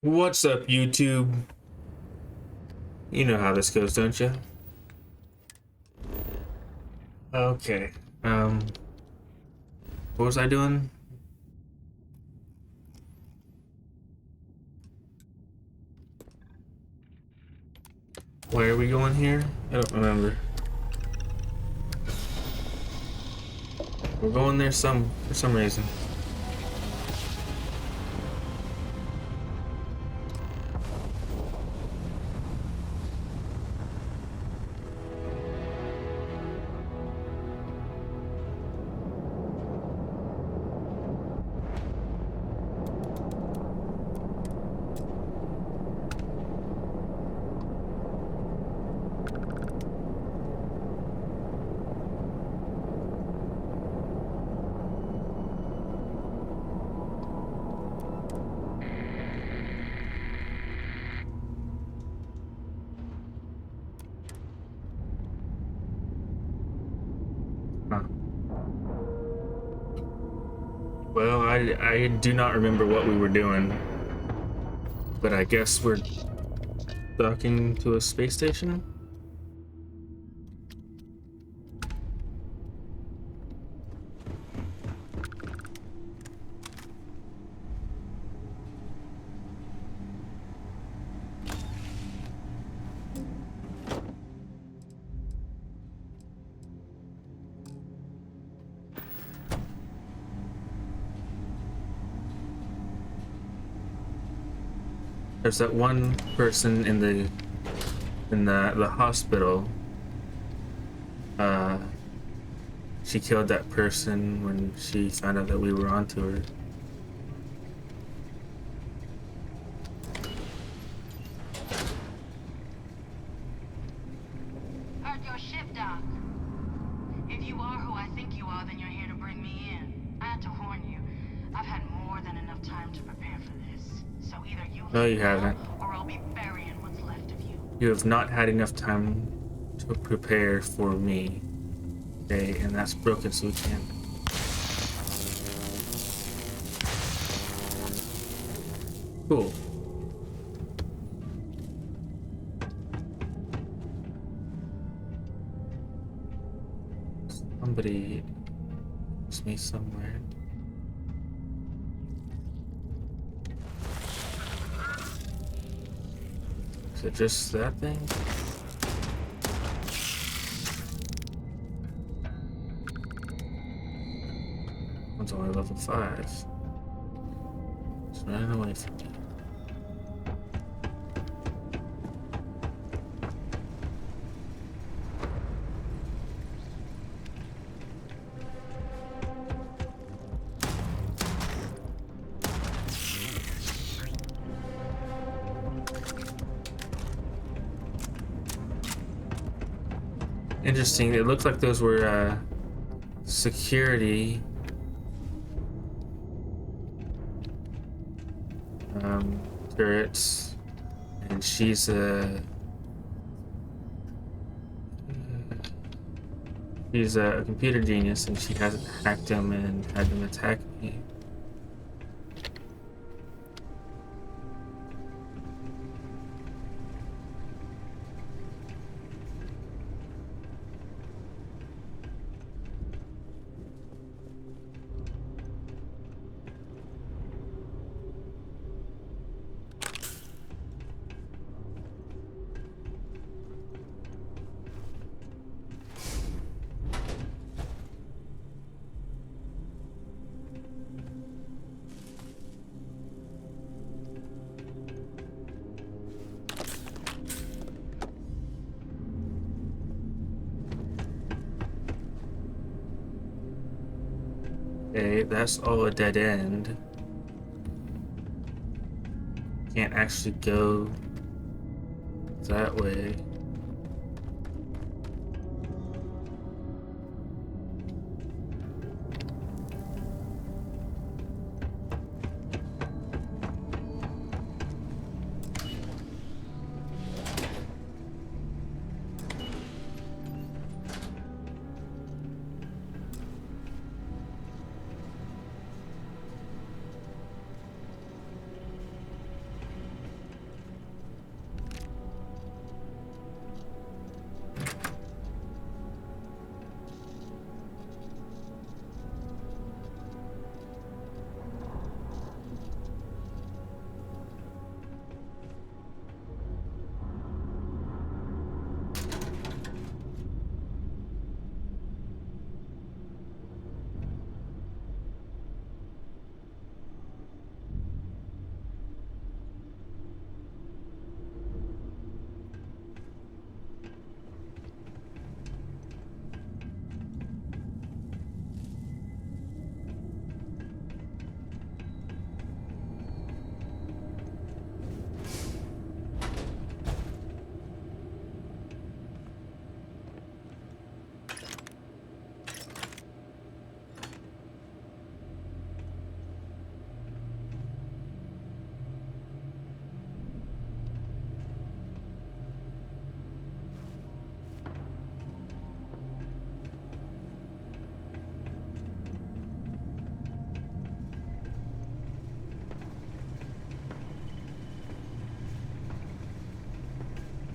What's up, YouTube? You know how this goes, don't you? Okay. What was I doing? Where are we going here? I don't remember. We're going there for some reason. Huh. Well, I do not remember what we were doing, but I guess we're docking to a space station? There's that one person in the hospital. Uh, she killed that person when she found out that we were onto her. Heard your ship, Doc. If you are who I think you are, then you're here to bring me in. I had to warn you. I've had more than enough time to prepare for this. So either you No, leave you now, haven't. or I'll be burying what's left of you. You have not had enough time to prepare for me. Okay, and that's broken, so we can't. Cool. Somebody is me somewhere. Is it just that thing? One's only level 5. It's running away from me. Interesting. It looked like those were security turrets, and she's a computer genius, and she hasn't hacked them and had them attack me. Okay, that's all a dead end. Can't actually go that way.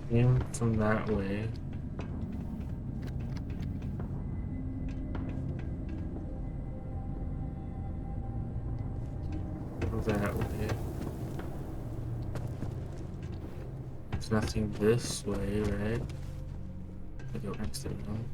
Came from that way. Go that way. There's nothing this way, right? I go next to them.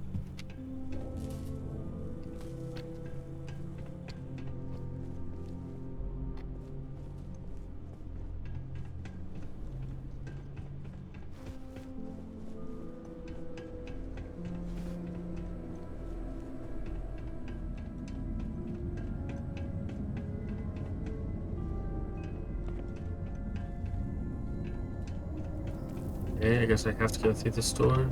Okay, I guess I have to go through the store.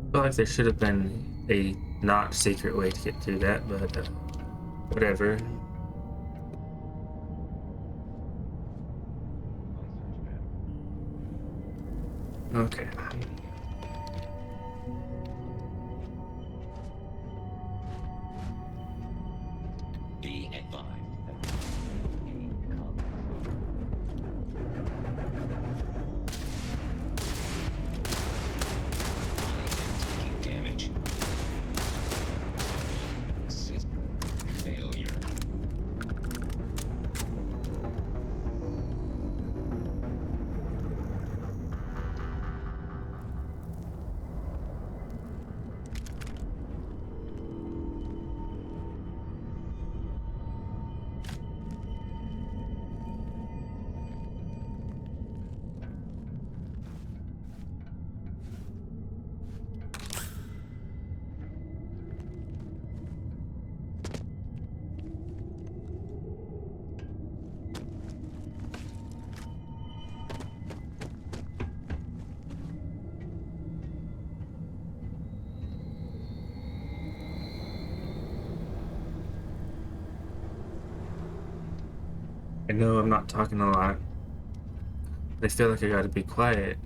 I feel like there should have been a not secret way to get through that, but whatever. Okay. Be advised. Taking damage. System failure. I know I'm not talking a lot. I feel like I gotta be quiet.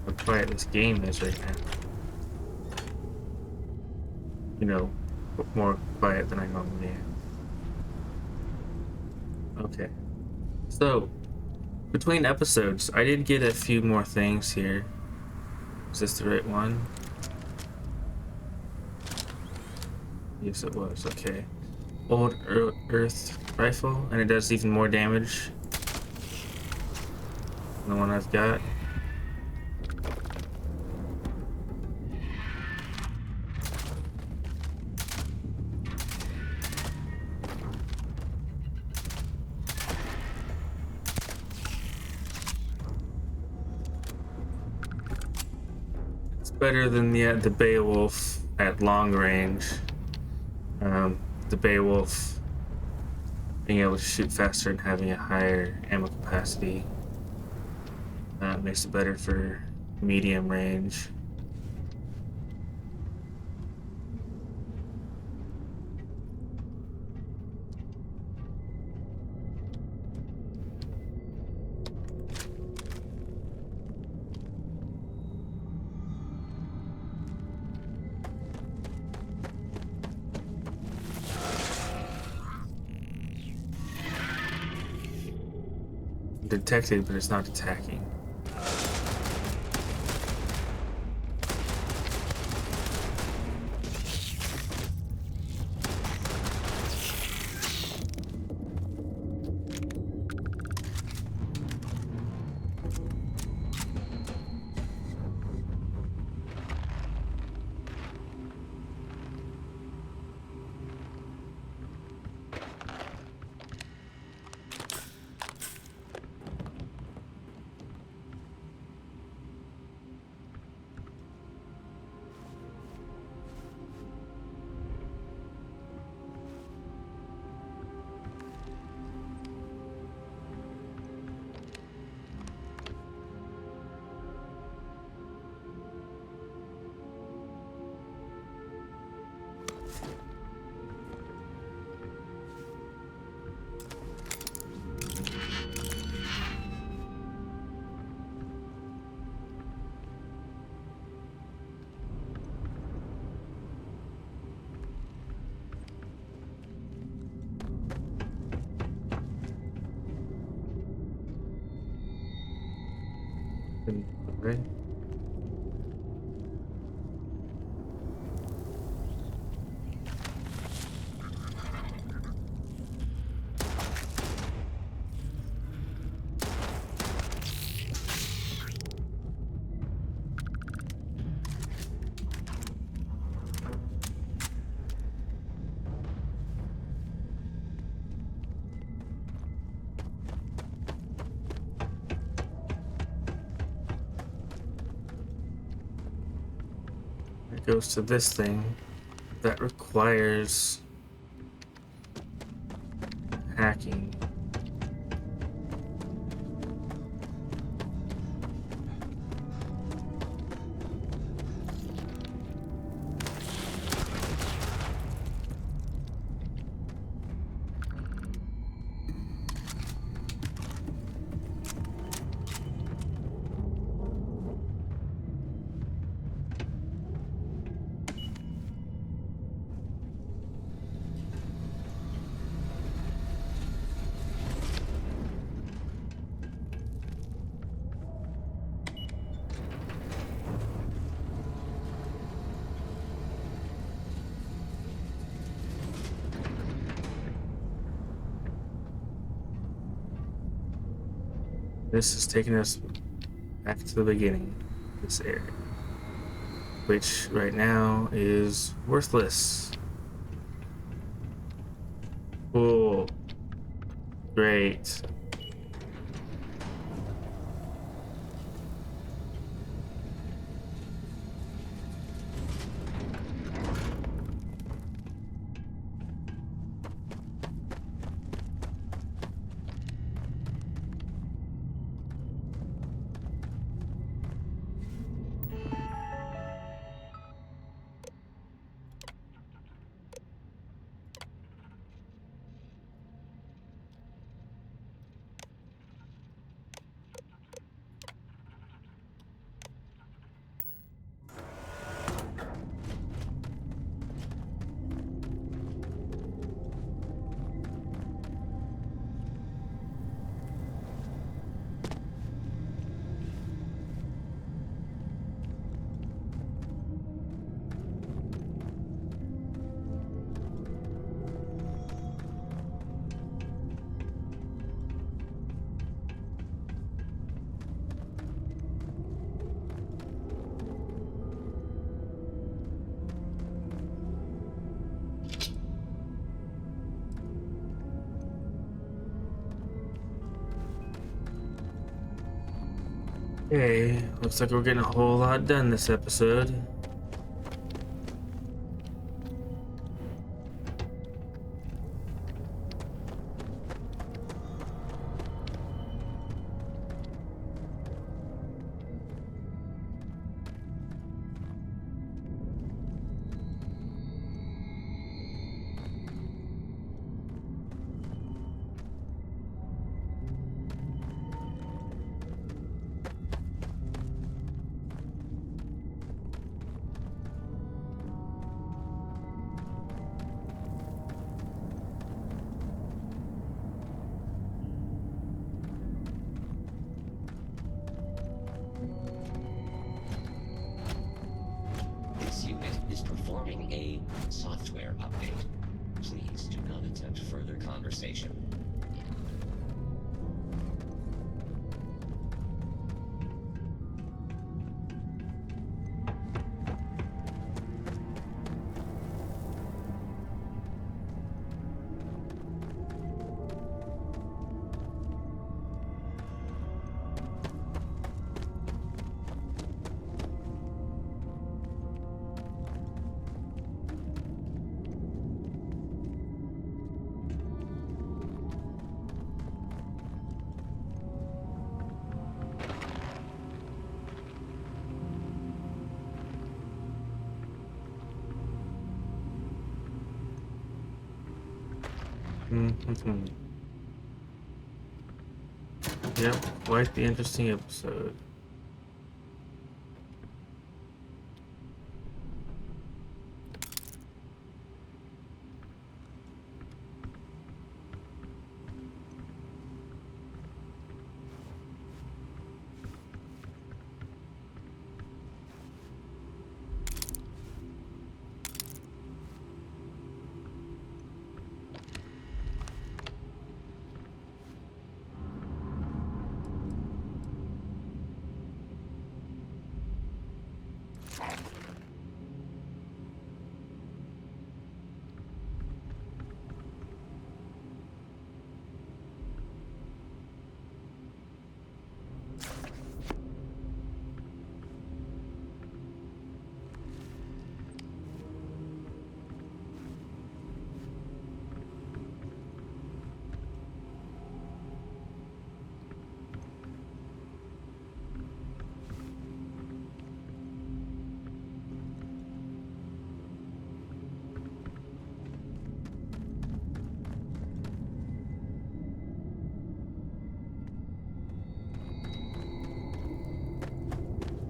How quiet this game is right now. You know, more quiet than I normally am. Okay. So, between episodes, I did get a few more things here. Is this the right one? Yes, it was. Okay. Old Earth rifle, and it does even more damage than the one I've got. It's better than the Beowulf at long range. The Beowulf being able to shoot faster and having a higher ammo capacity makes it better for medium range. Detected, but it's not attacking. Right? It goes to this thing that requires hacking. This is taking us back to the beginning, this area, which right now is worthless. Cool. Great. Okay, looks like we're getting a whole lot done this episode. This unit is performing a software update. Please do not attempt further conversation. Mm-hmm. Yep, quite the interesting episode.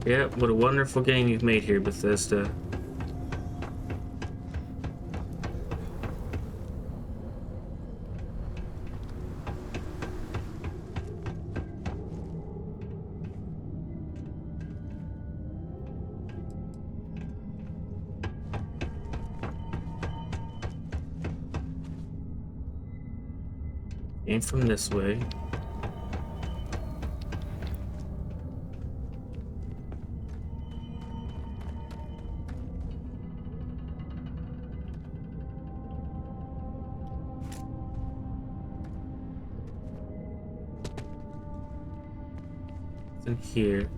Yeah, what a wonderful game you've made here, Bethesda. Came from this way. It's in here.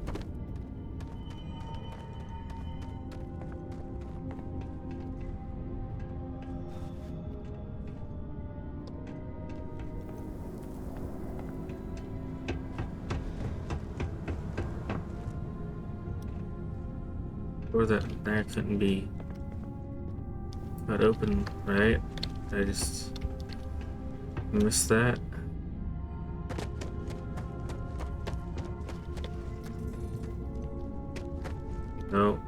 Or that couldn't be not open, right? I just missed that. No.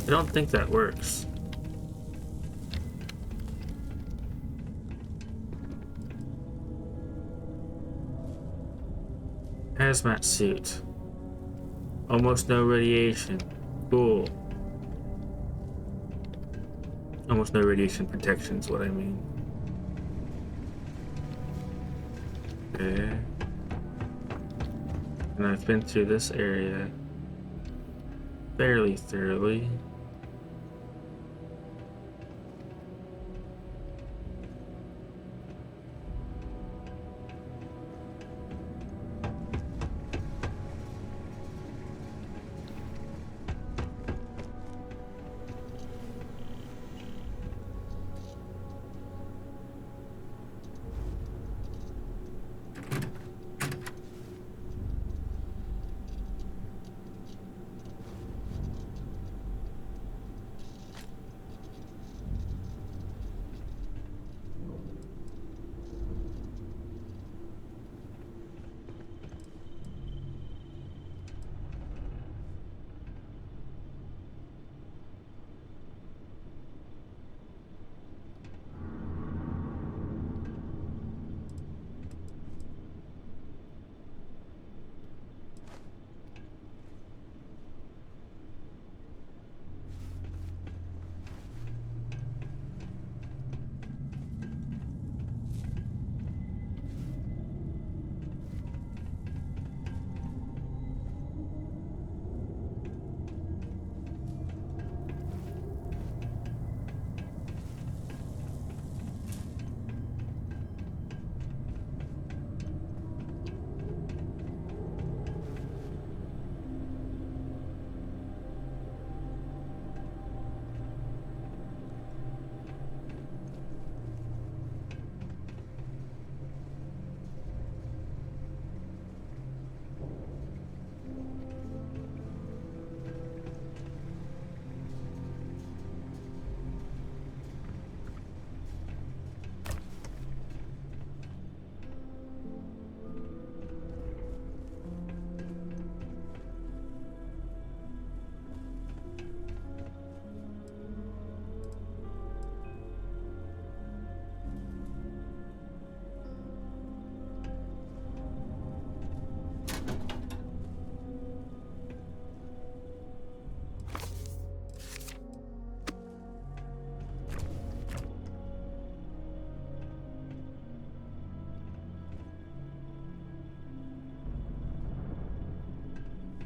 I don't think that works. Hazmat suit. Almost no radiation. Cool. Almost no radiation protection is what I mean. Okay. And I've been through this area fairly thoroughly.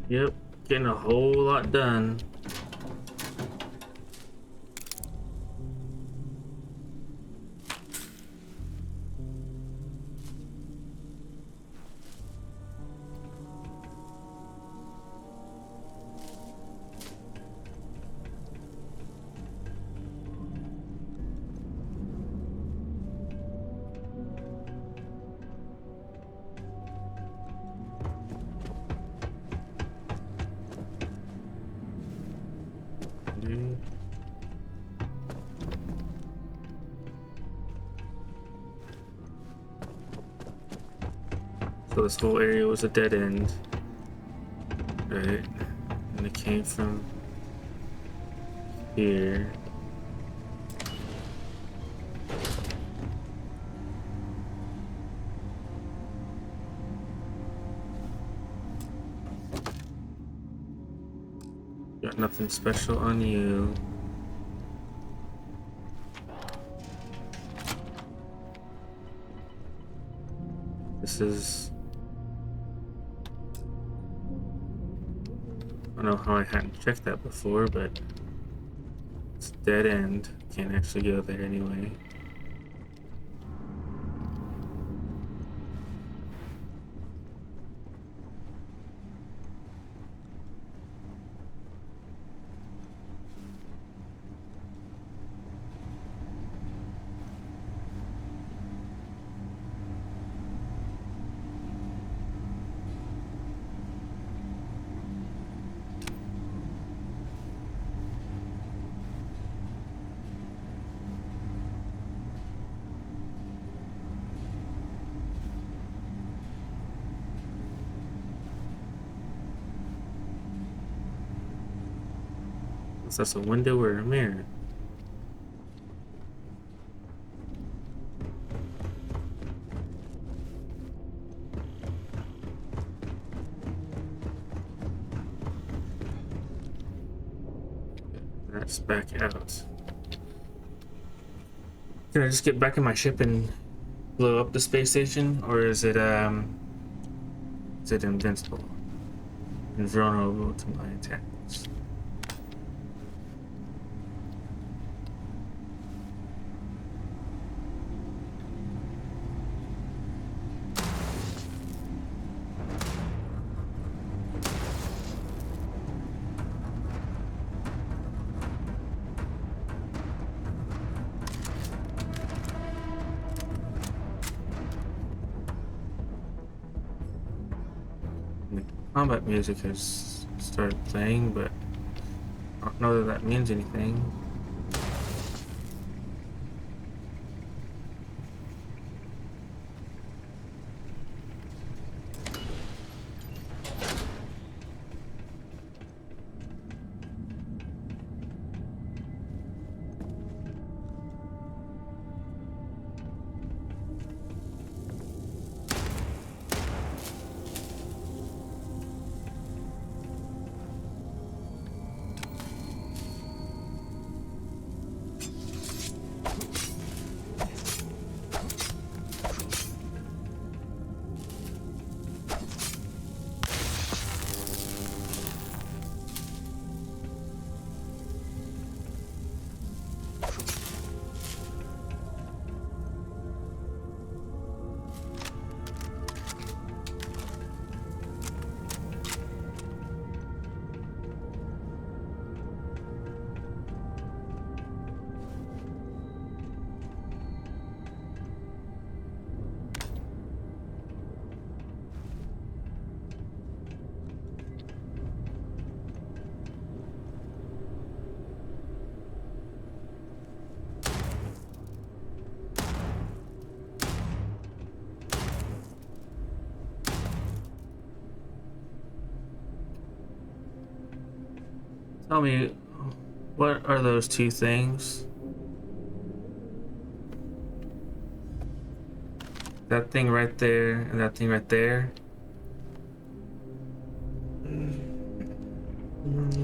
Yep, getting a whole lot done. So this whole area was a dead end, right? And it came from here. Got nothing special on you. This is... I don't know how I hadn't checked that before, but it's dead end. Can't actually go there anyway. Is that a window or a mirror? That's back out. Can I just get back in my ship and blow up the space station, or is it invincible? Invulnerable to my attacks. Combat music has started playing, but I don't know that that means anything. Tell me, what are those two things? That thing right there and that thing right there.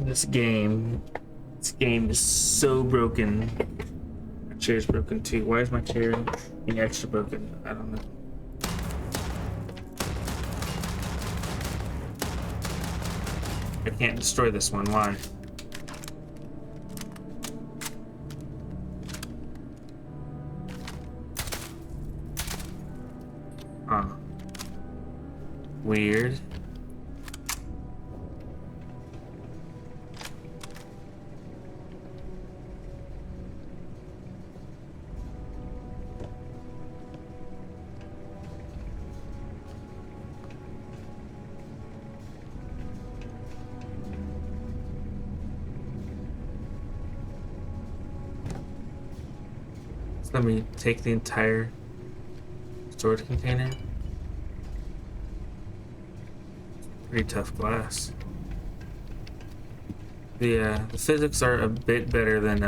This game is so broken. My chair's broken too. Why is my chair being extra broken? I don't know. I can't destroy this one. Why? Huh. Weird. Let me take the entire storage container. Pretty tough glass. The physics are a bit better than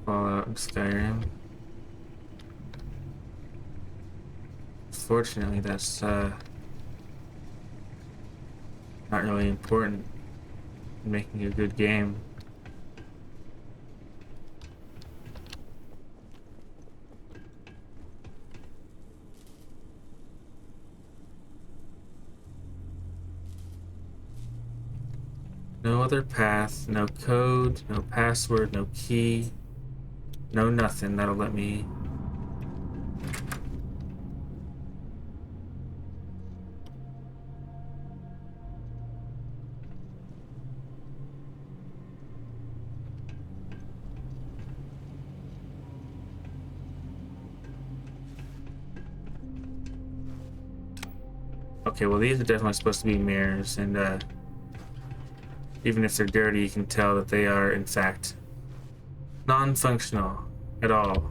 Fallout and Skyrim. Fortunately, that's not really important in making a good game. No other path, no code, no password, no key, no nothing that'll let me. Okay, well these are definitely supposed to be mirrors, and even if they're dirty, you can tell that they are in fact non-functional at all.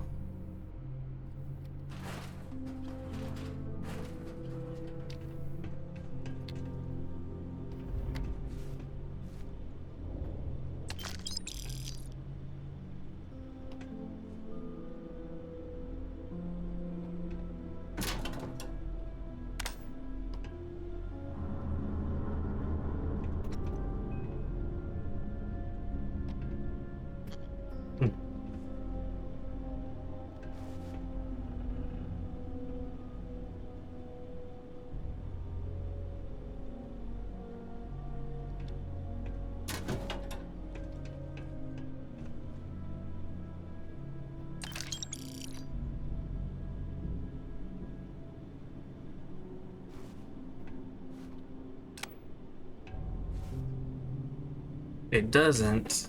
It doesn't.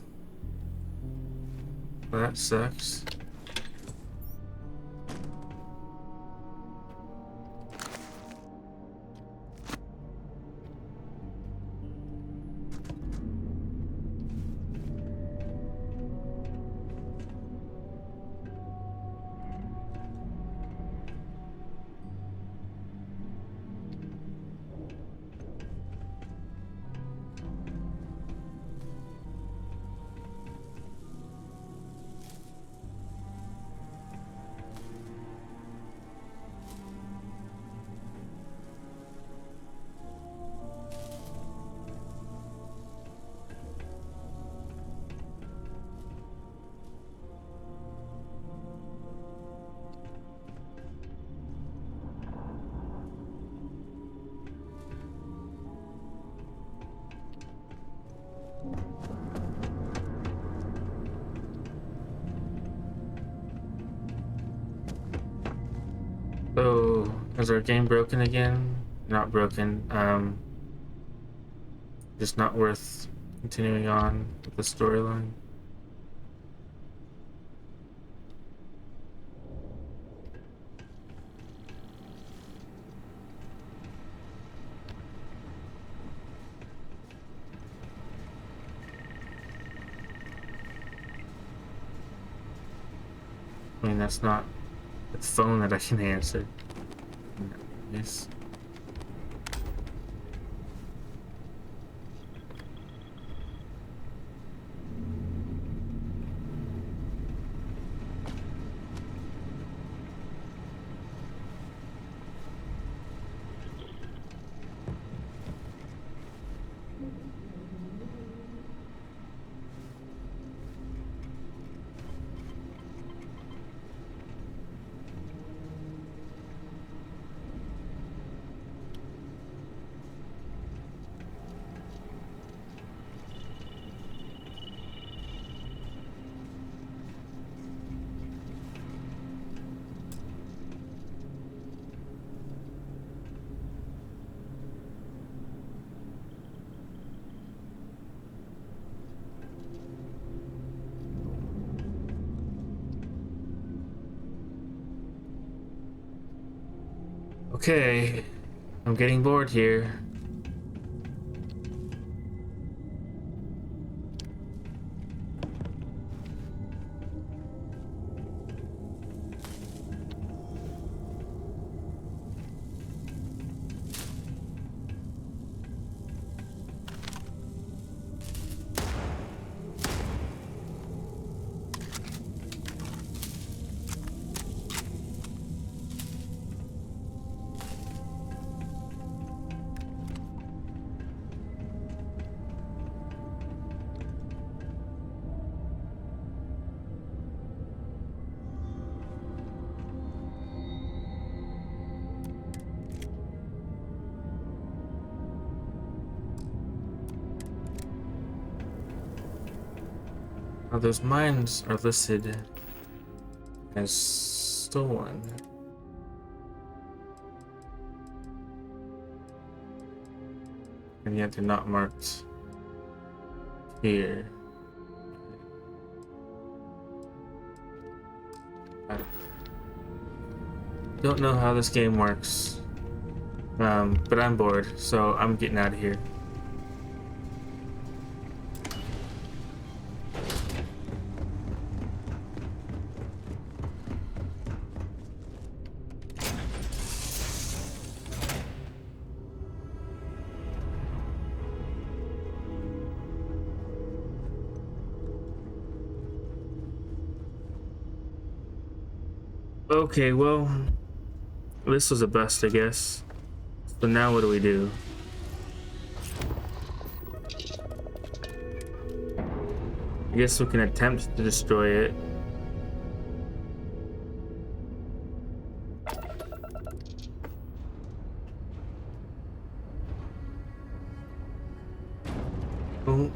Well, that sucks. So, is our game broken again? Not broken. Just not worth continuing on with the storyline. I mean, that's not the phone that I can answer. Yes. Okay, I'm getting bored here. Now those mines are listed as stolen. And yet they're not marked here. I don't know how this game works. But I'm bored, so I'm getting out of here. Okay, well, this was a bust, I guess. So now what do we do? I guess we can attempt to destroy it. Oh,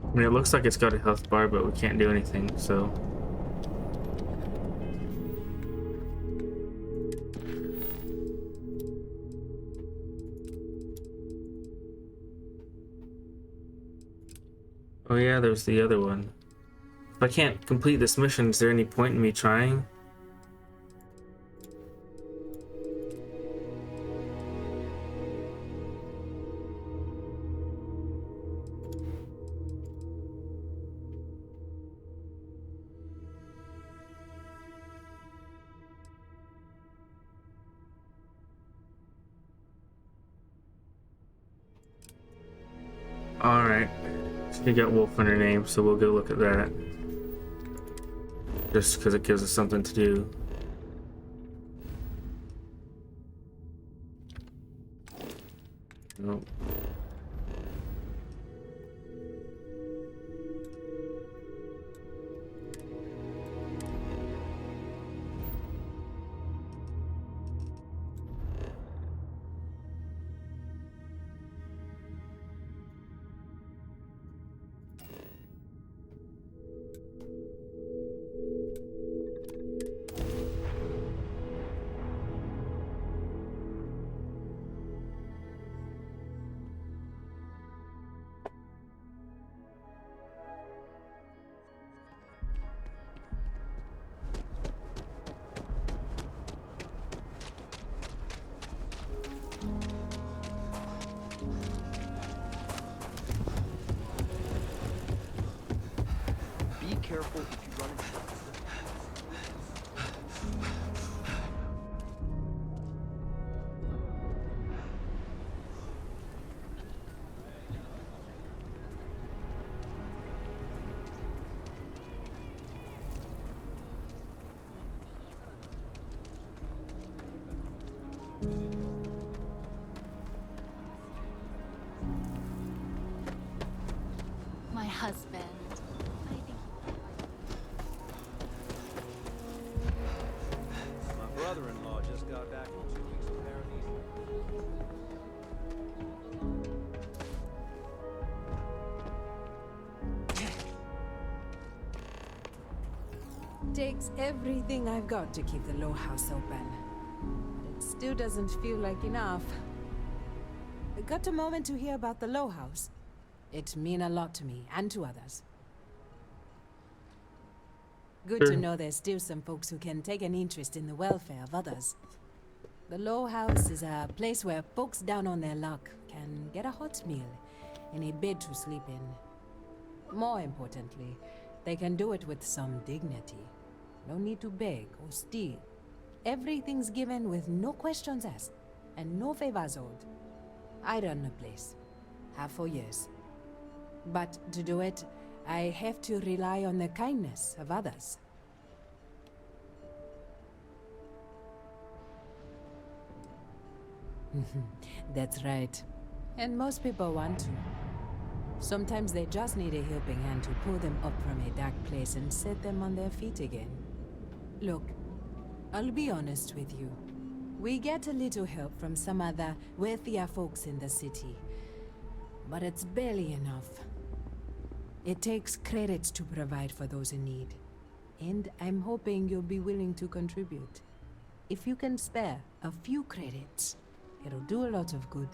I mean, it looks like it's got a health bar, but we can't do anything, so. Oh yeah, there's the other one. If I can't complete this mission, is there any point in me trying? Alright. She got Wolf in her name, so we'll go look at that. Just because it gives us something to do. Nope. Takes everything I've got to keep the low house open. But it still doesn't feel like enough. Got a moment to hear about the low house? It mean a lot to me and to others. Good to Sure. know there's still some folks who can take an interest in the welfare of others. The low house is a place where folks down on their luck can get a hot meal and a bed to sleep in. More importantly, they can do it with some dignity. No need to beg or steal. Everything's given with no questions asked, and no favors owed. I run the place. Have for years. But to do it, I have to rely on the kindness of others. That's right. And most people want to. Sometimes they just need a helping hand to pull them up from a dark place and set them on their feet again. Look, I'll be honest with you. We get a little help from some other wealthier folks in the city, but it's barely enough. It takes credits to provide for those in need, and I'm hoping you'll be willing to contribute. If you can spare a few credits, it'll do a lot of good.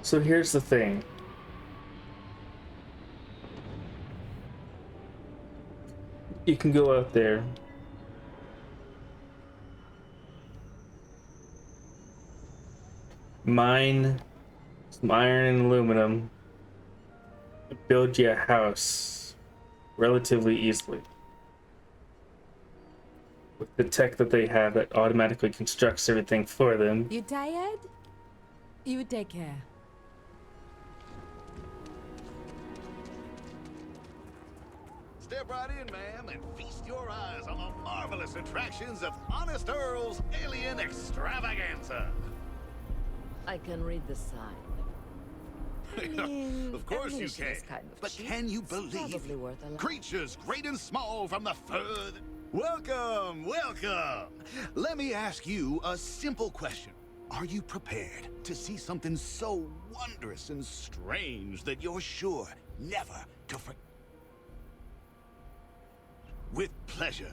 So here's the thing. You can go out there. Mine some iron and aluminum. Build you a house relatively easily. With the tech that they have that automatically constructs everything for them. You tired? You take care. Step right in, ma'am, and feast your eyes on the marvelous attractions of Honest Earl's Alien Extravaganza. I can read the sign. I mean, Of course you admission can. is kind of But cheap. can you It's believe probably worth a lot. creatures great and small from the fur? Welcome, welcome. Let me ask you a simple question. Are you prepared to see something so wondrous and strange that you're sure never to forget? With pleasure.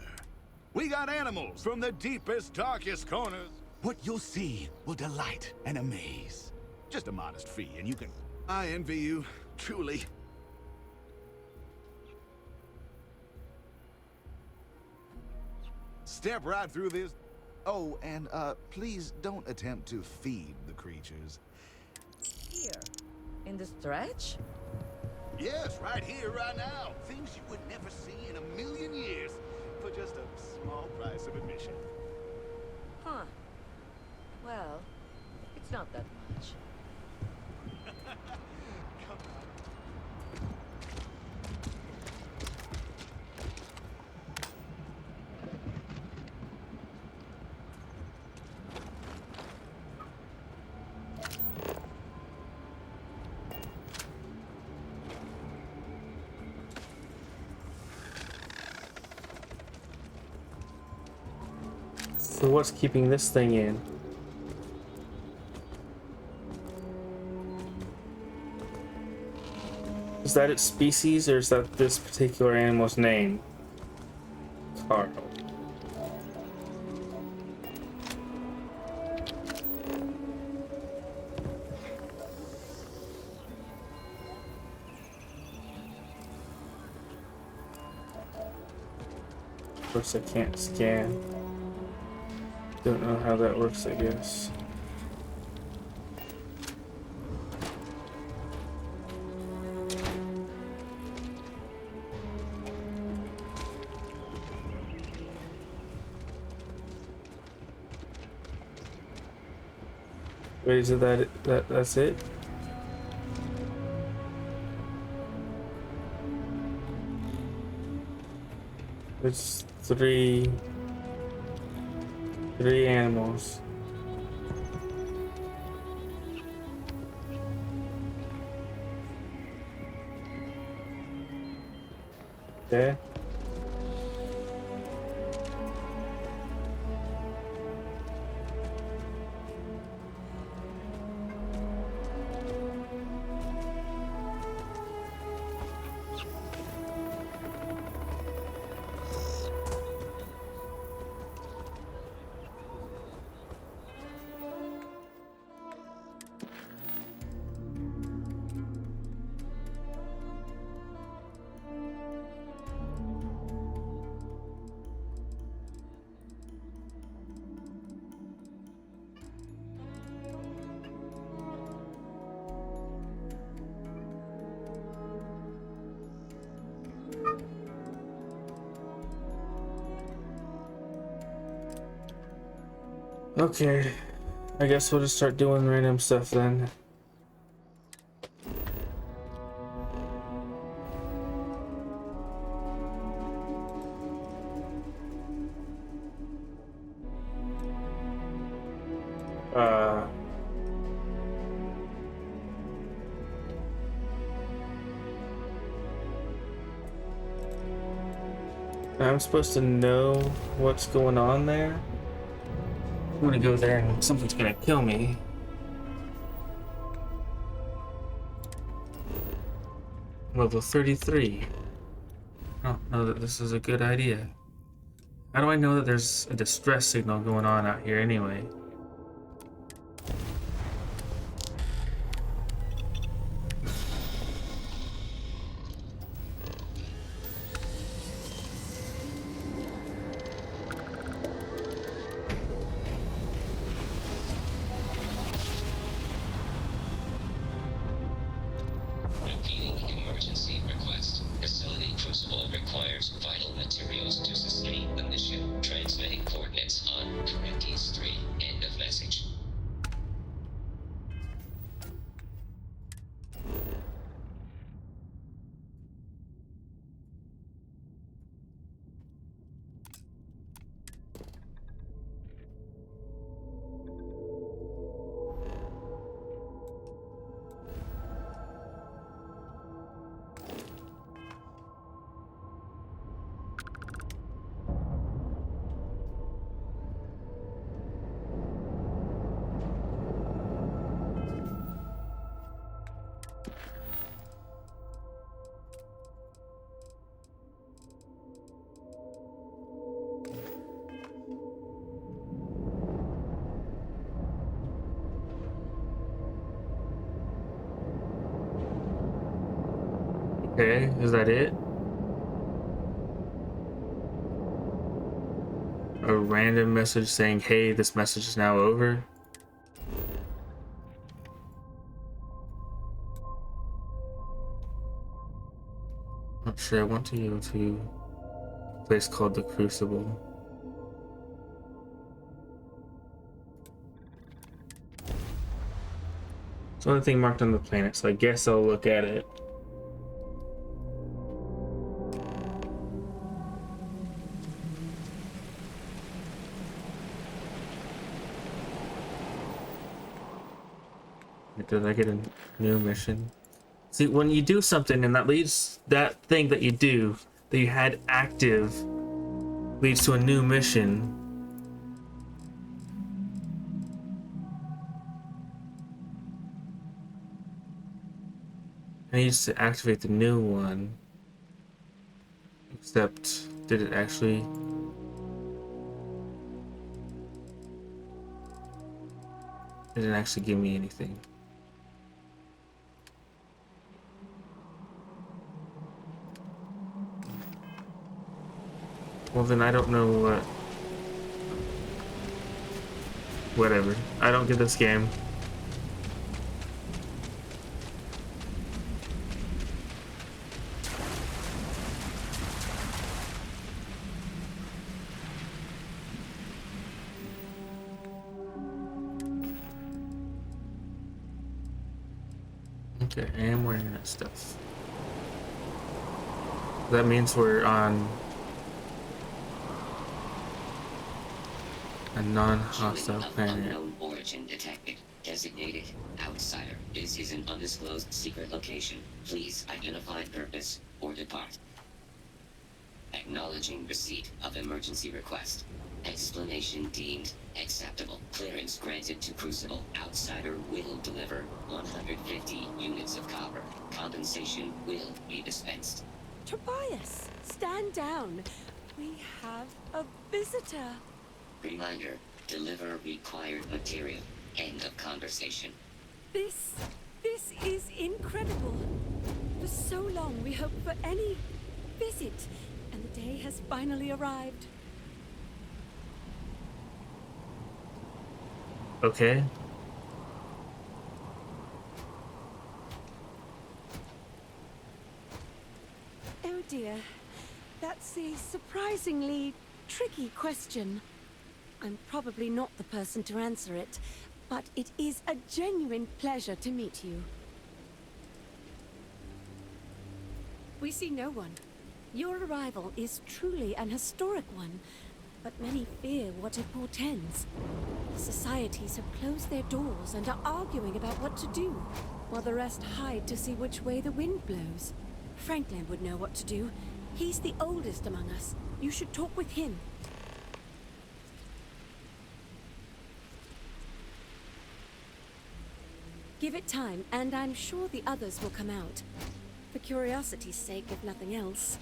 We got animals from the deepest, darkest corners. What you'll see will delight and amaze. Just a modest fee, and you can... I envy you, truly. Step right through this. Oh, and please don't attempt to feed the creatures. Here, in the stretch? Yes, right here, right now. Things you would never see in a million years for just a small price of admission. Huh. Well, it's not that much. Come on. So what's keeping this thing in? Is that its species, or is that this particular animal's name? Carl. Of course I can't scan. Don't know how that works, I guess. Wait, is it that's it? It's three animals. Okay. Okay, I guess we'll just start doing random stuff then. Uh, I'm supposed to know what's going on there. I'm gonna go there and something's gonna kill me. Level 33. I don't know that this is a good idea. How do I know that there's a distress signal going on out here anyway? Repeating emergency request. Facility crucible requires vital materials to sustain the mission. Transmitting coordinates on Correcties 3. End of message. Okay, is that it? A random message saying, hey, this message is now over? Not sure I want to go to a place called the Crucible. It's the only thing marked on the planet, so I guess I'll look at it. Did I get a new mission? See, when you do something and that leads, that thing that you do, that you had active, leads to a new mission. I need to activate the new one. Except, did it actually? It didn't actually give me anything. Well, then I don't know what. Whatever. I don't get this game. Okay, I am wearing that stuff. That means we're on a non-hostile Of planet. unknown origin detected. Designated outsider. This is an undisclosed secret location. Please identify purpose or depart. Acknowledging receipt of emergency request. Explanation deemed acceptable. Clearance granted to Crucible. Outsider will deliver 150 units of copper. Compensation will be dispensed. Tobias, stand down. We have a visitor. Reminder, deliver required material. End of conversation. This is incredible. For so long we hoped for any visit, and the day has finally arrived. Okay. Oh dear, that's a surprisingly tricky question. I'm probably not the person to answer it, but it is a genuine pleasure to meet you. We see no one. Your arrival is truly an historic one, but many fear what it portends. Societies have closed their doors and are arguing about what to do, while the rest hide to see which way the wind blows. Franklin would know what to do. He's the oldest among us. You should talk with him. Give it time, and I'm sure the others will come out. For curiosity's sake, if nothing else.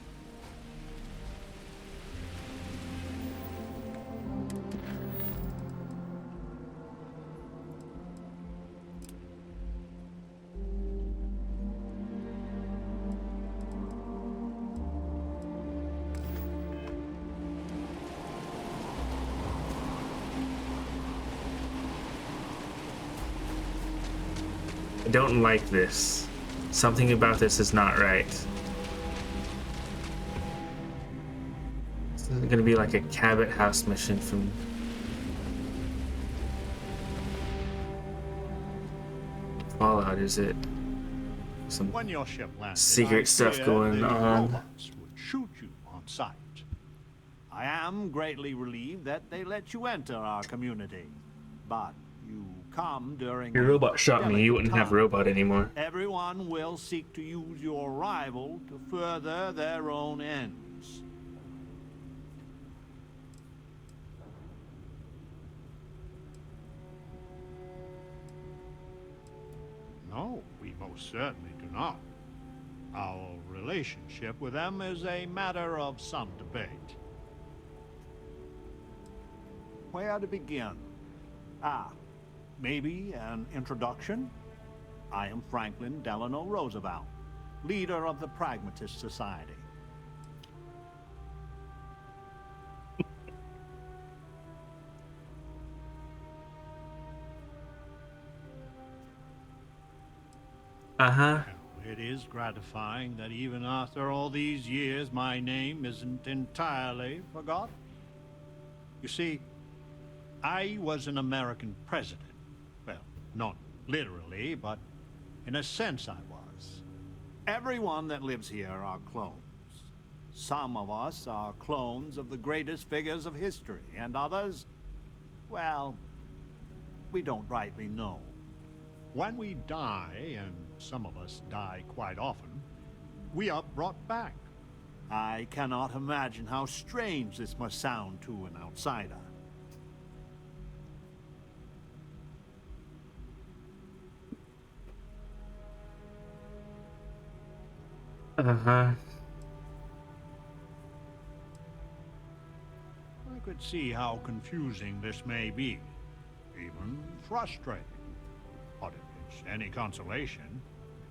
I don't like this. Something about this is not right. This isn't gonna be like a Cabot House mission from Fallout, is it? Some When your ship landed, secret I stuff feared going the on. robots would shoot you on sight. I am greatly relieved that they let you enter our community, but you come during Your a robot shot me, you wouldn't have delicate robot anymore. time. Everyone will seek to use your arrival to further their own ends. No, we most certainly do not. Our relationship with them is a matter of some debate. Where to begin? Maybe an introduction? I am Franklin Delano Roosevelt, leader of the Pragmatist Society. Uh-huh. It is gratifying that even after all these years, my name isn't entirely forgotten. You see, I was an American president. Well, not literally, but in a sense I was. Everyone that lives here are clones. Some of us are clones of the greatest figures of history, and others, well, we don't rightly know. When we die, and some of us die quite often, we are brought back. I cannot imagine how strange this must sound to an outsider. Uh-huh. I could see how confusing this may be, even frustrating. But if it's any consolation,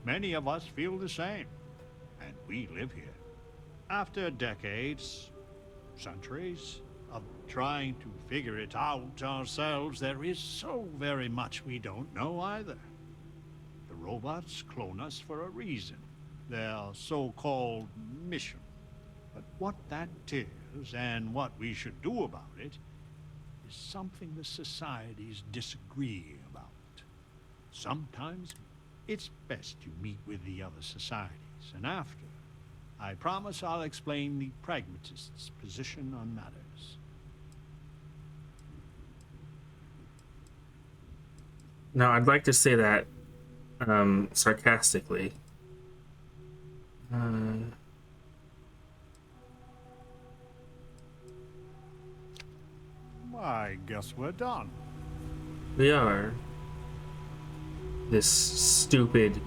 many of us feel the same, and we live here. After decades, centuries, of trying to figure it out ourselves, there is so very much we don't know either. The robots clone us for a reason, their so-called mission. But what that is, and what we should do about it, is something the societies disagree about. Sometimes it's best you meet with the other societies, and after, I promise I'll explain the pragmatists' position on matters. Now, I'd like to say that sarcastically. guess we're done. We are. This stupid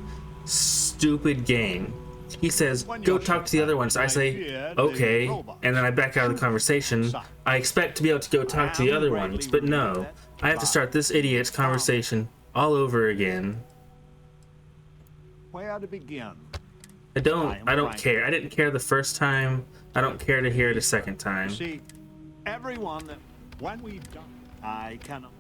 game. He says, go talk to the other ones. I say, okay, and then I back out of the conversation. I expect to be able to go talk to the other ones, but no. I have to start this idiot's conversation all over again. Where to begin? I don't care. I didn't care the first time. I don't care to hear it a second time. See, everyone that when we've done, I cannot.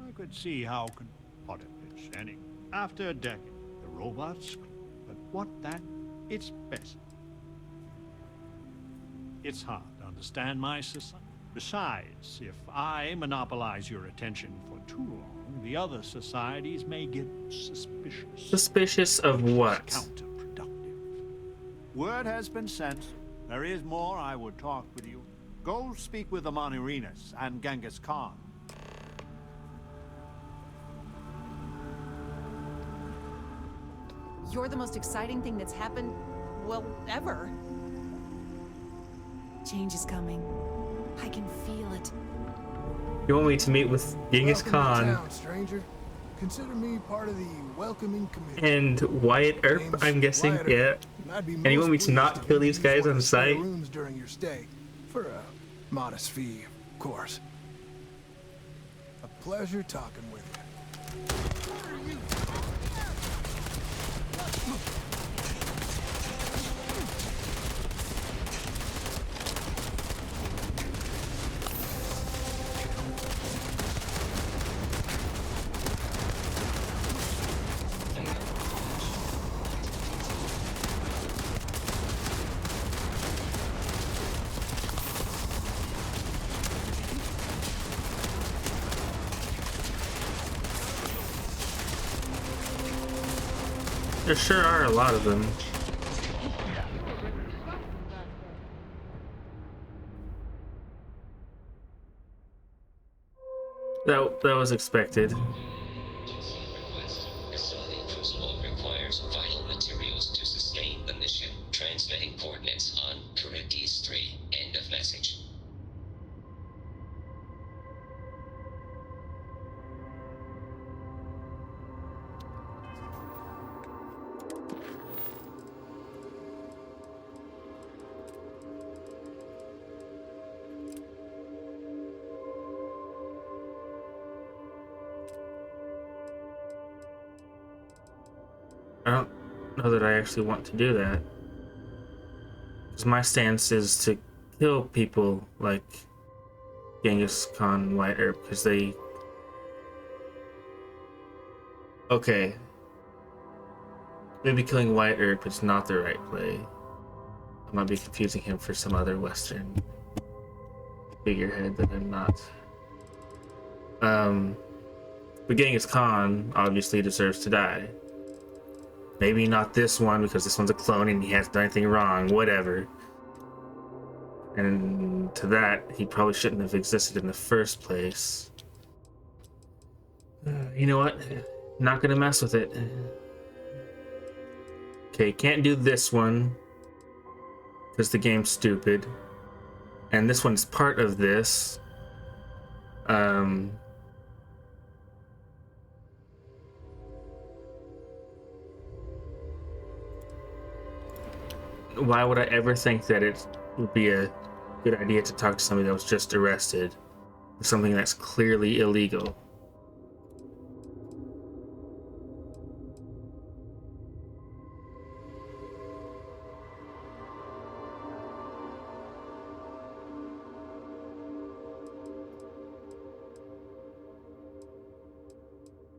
I could see how put it any after a decade, the robots. But what that? It's best. It's hard to understand my society. Besides, if I monopolize your attention for too long, the other societies may get suspicious. Suspicious of what? Counterproductive. Word has been sent. There is more I would talk with you. Go speak with the Monerinas and Genghis Khan. You're the most exciting thing that's happened, well, ever. Change is coming. I can feel it. You want me to meet with Genghis Khan Welcome to town, stranger. Consider me part of the welcoming committee. and Wyatt Earp, I'm guessing, Wyatt yeah. Earp, and I'd be And you want me most to not pleased kill give these you guys one on of the spare sight? rooms during your stay, for a modest fee, of course. A pleasure talking with you. There sure are a lot of them. That was expected. Request. Custodian Crucible requires vital materials to sustain the mission. Transmitting coordinates on Charybdis 3. End of message. I don't know that I actually want to do that. Because my stance is to kill people like Genghis Khan and Wyatt Earp, because they... Okay. Maybe killing Wyatt Earp is not the right play. I might be confusing him for some other Western figurehead that I'm not. But Genghis Khan obviously deserves to die. Maybe not this one, because this one's a clone and he hasn't done anything wrong, whatever. And to that, he probably shouldn't have existed in the first place. You know what? Not gonna mess with it. Okay, can't do this one, because the game's stupid. And this one's part of this. Why would I ever think that it would be a good idea to talk to somebody that was just arrested for something that's clearly illegal?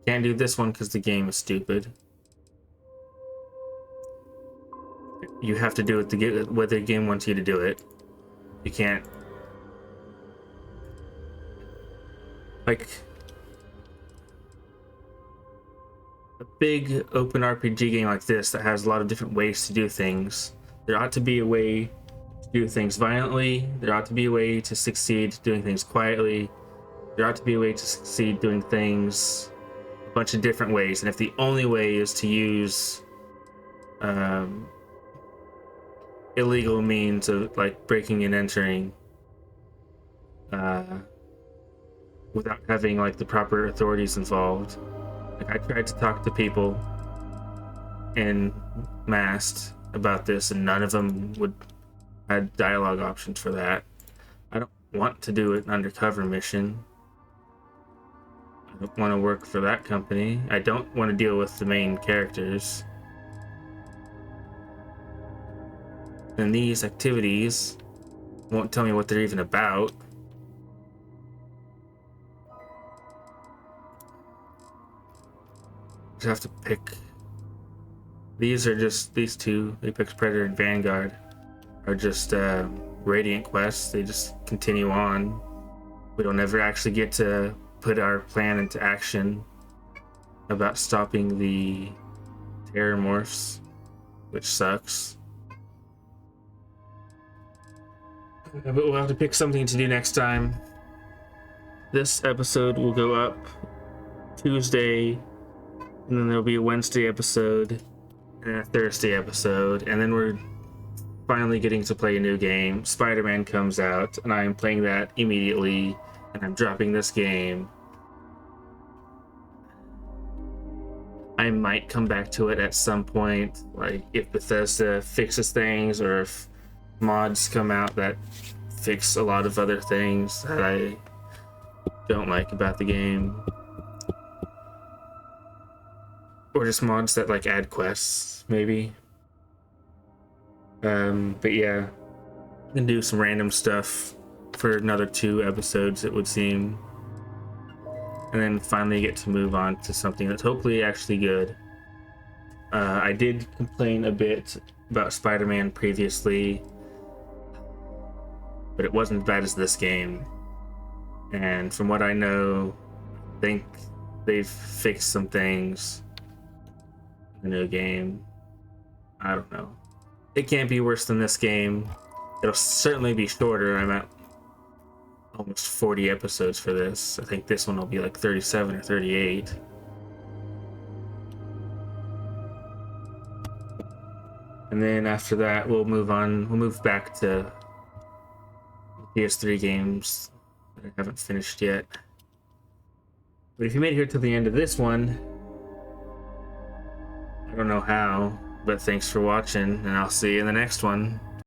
Can't do this one because the game is stupid. You have to do it the way the game wants you to do it. You can't... Like... A big open RPG game like this that has a lot of different ways to do things. There ought to be a way to do things violently. There ought to be a way to succeed doing things quietly. There ought to be a way to succeed doing things a bunch of different ways. And if the only way is to use... illegal means of like breaking and entering without having like the proper authorities involved. Like I tried to talk to people in Mast about this, and none of them would had dialogue options for that. I don't want to do an undercover mission. I don't want to work for that company. I don't want to deal with the main characters. And these activities won't tell me what they're even about. Just have to pick. These are just these two, Apex Predator and Vanguard, are just Radiant quests. They just continue on. We don't ever actually get to put our plan into action about stopping the Terrormorphs, which sucks. But we'll have to pick something to do next time. This episode will go up Tuesday, and then there'll be a Wednesday episode and a Thursday episode, and then we're finally getting to play a new game. Spider-Man comes out, and I'm playing that immediately, and I'm dropping this game. I might come back to it at some point, like if Bethesda fixes things, or if mods come out that fix a lot of other things that I don't like about the game. Or just mods that like add quests, maybe. But yeah, I can do some random stuff for another 2 episodes, it would seem. And then finally get to move on to something that's hopefully actually good. I did complain a bit about Spider-Man previously, but it wasn't as bad as this game. And from what I know, I think they've fixed some things in the new game. I don't know. It can't be worse than this game. It'll certainly be shorter. I'm at almost 40 episodes for this. I think this one will be like 37 or 38. And then after that, we'll move on. We'll move back to PS3 games that I haven't finished yet. But if you made it here to the end of this one, I don't know how, but thanks for watching, and I'll see you in the next one.